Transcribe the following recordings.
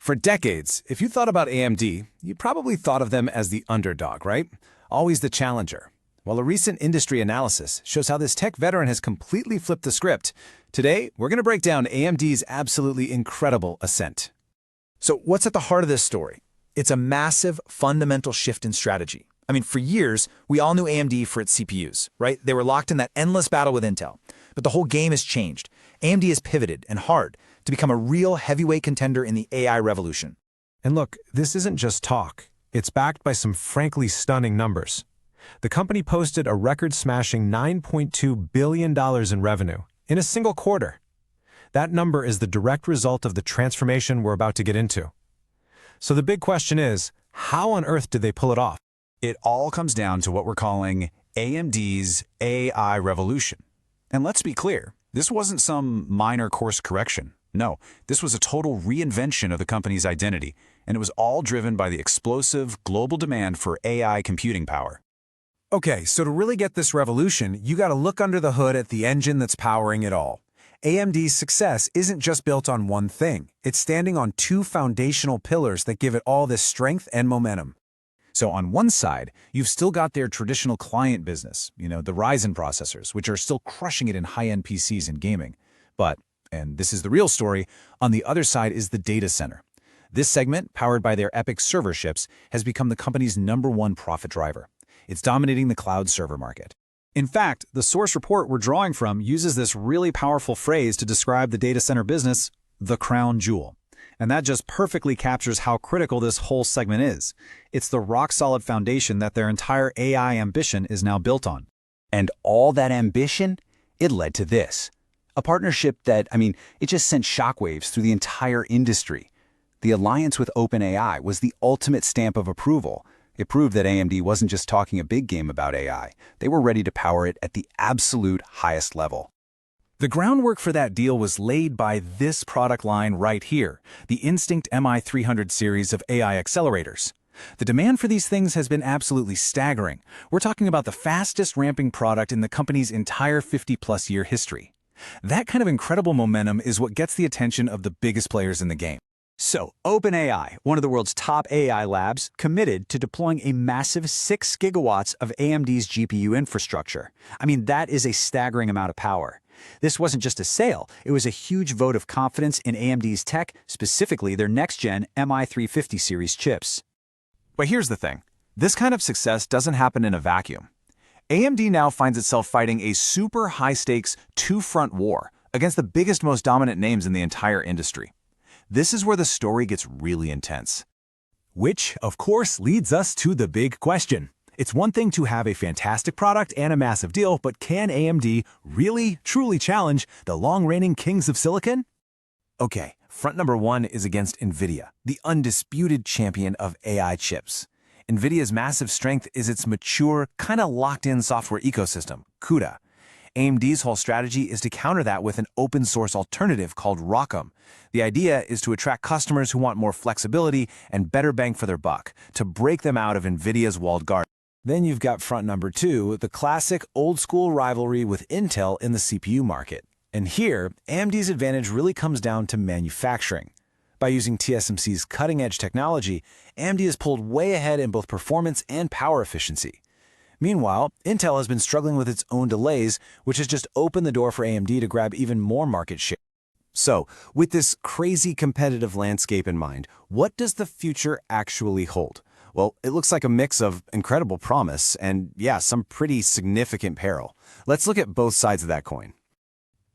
For decades, if you thought about AMD, you probably thought of them as the underdog, right? Always the challenger. Well, a recent industry analysis shows how this tech veteran has completely flipped the script. Today, we're going to break down AMD's absolutely incredible ascent. So what's at the heart of this story? It's a massive, fundamental shift in strategy. I mean, for years, we all knew AMD for its CPUs, right? They were locked in that endless battle with Intel. But the whole game has changed. AMD has pivoted, and hard, to become a real heavyweight contender in the AI revolution. And look, this isn't just talk. It's backed by some frankly stunning numbers. The company posted a record-smashing $9.2 billion in revenue in a single quarter. That number is the direct result of the transformation we're about to get into. So the big question is, how on earth did they pull it off? It all comes down to what we're calling AMD's AI revolution. And let's be clear, this wasn't some minor course correction. No, this was a total reinvention of the company's identity, and it was all driven by the explosive global demand for AI computing power. Okay, so to really get this revolution, you gotta look under the hood at the engine that's powering it all. AMD's success isn't just built on one thing. It's standing on two foundational pillars that give it all this strength and momentum. So on one side, you've still got their traditional client business, the Ryzen processors, which are still crushing it in high-end PCs and gaming. But, and this is the real story, on the other side is the data center. This segment, powered by their EPYC server chips, has become the company's #1 profit driver. It's dominating the cloud server market. In fact, the source report we're drawing from uses this really powerful phrase to describe the data center business, the crown jewel. And that just perfectly captures how critical this whole segment is. It's the rock-solid foundation that their entire AI ambition is now built on. And all that ambition, it led to this. A partnership that, it just sent shockwaves through the entire industry. The alliance with OpenAI was the ultimate stamp of approval. It proved that AMD wasn't just talking a big game about AI. They were ready to power it at the absolute highest level. The groundwork for that deal was laid by this product line right here, the Instinct MI300 series of AI accelerators. The demand for these things has been absolutely staggering. We're talking about the fastest ramping product in the company's entire 50-plus year history. That kind of incredible momentum is what gets the attention of the biggest players in the game. So, OpenAI, one of the world's top AI labs, committed to deploying a massive 6 gigawatts of AMD's GPU infrastructure. That is a staggering amount of power. This wasn't just a sale, it was a huge vote of confidence in AMD's tech, specifically their next-gen MI350 series chips. But here's the thing. This kind of success doesn't happen in a vacuum. AMD now finds itself fighting a super high-stakes two-front war against the biggest, most dominant names in the entire industry. This is where the story gets really intense. Which, of course, leads us to the big question. It's one thing to have a fantastic product and a massive deal, but can AMD really, truly challenge the long-reigning kings of silicon? Okay, front number one is against Nvidia, the undisputed champion of AI chips. Nvidia's massive strength is its mature, kind of locked-in software ecosystem, CUDA. AMD's whole strategy is to counter that with an open-source alternative called ROCm. The idea is to attract customers who want more flexibility and better bang for their buck, to break them out of Nvidia's walled garden. Then you've got front number two, the classic old-school rivalry with Intel in the CPU market. And here, AMD's advantage really comes down to manufacturing. By using TSMC's cutting-edge technology, AMD has pulled way ahead in both performance and power efficiency. Meanwhile, Intel has been struggling with its own delays, which has just opened the door for AMD to grab even more market share. So, with this crazy competitive landscape in mind, what does the future actually hold? Well, it looks like a mix of incredible promise and, some pretty significant peril. Let's look at both sides of that coin.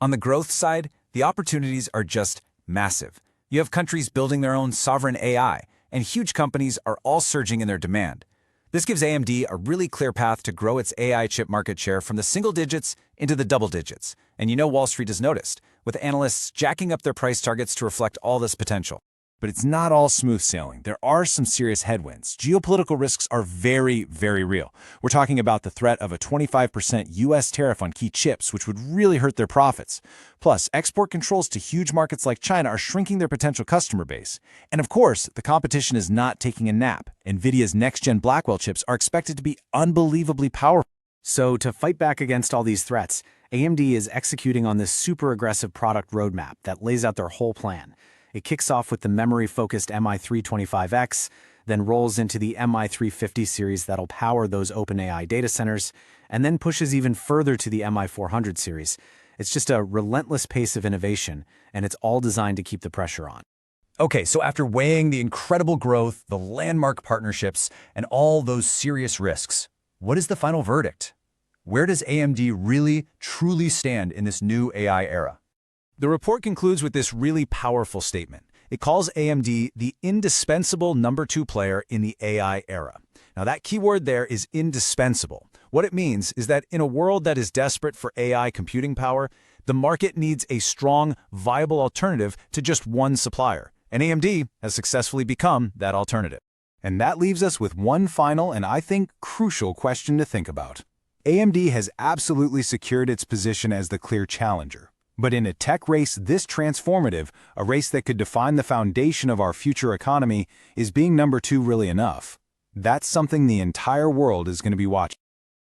On the growth side, the opportunities are just massive. You have countries building their own sovereign AI, and huge companies are all surging in their demand. This gives AMD a really clear path to grow its AI chip market share from the single digits into the double digits. And Wall Street has noticed, with analysts jacking up their price targets to reflect all this potential. But it's not all smooth sailing. There are some serious headwinds. Geopolitical risks are very, very real. We're talking about the threat of a 25% U.S. tariff on key chips, which would really hurt their profits. Plus, export controls to huge markets like China are shrinking their potential customer base. And of course, the competition is not taking a nap. Nvidia's next-gen Blackwell chips are expected to be unbelievably powerful. So to fight back against all these threats, AMD is executing on this super aggressive product roadmap that lays out their whole plan. It kicks off with the memory-focused MI325X, then rolls into the MI350 series that'll power those OpenAI data centers, and then pushes even further to the MI400 series. It's just a relentless pace of innovation, and it's all designed to keep the pressure on. Okay, so after weighing the incredible growth, the landmark partnerships, and all those serious risks, what is the final verdict? Where does AMD really, truly stand in this new AI era? The report concludes with this really powerful statement. It calls AMD the indispensable number 2 player in the AI era. Now that keyword there is indispensable. What it means is that in a world that is desperate for AI computing power, the market needs a strong, viable alternative to just one supplier. And AMD has successfully become that alternative. And that leaves us with one final and I think crucial question to think about. AMD has absolutely secured its position as the clear challenger. But in a tech race this transformative, a race that could define the foundation of our future economy, is being number 2 really enough? That's something the entire world is going to be watching.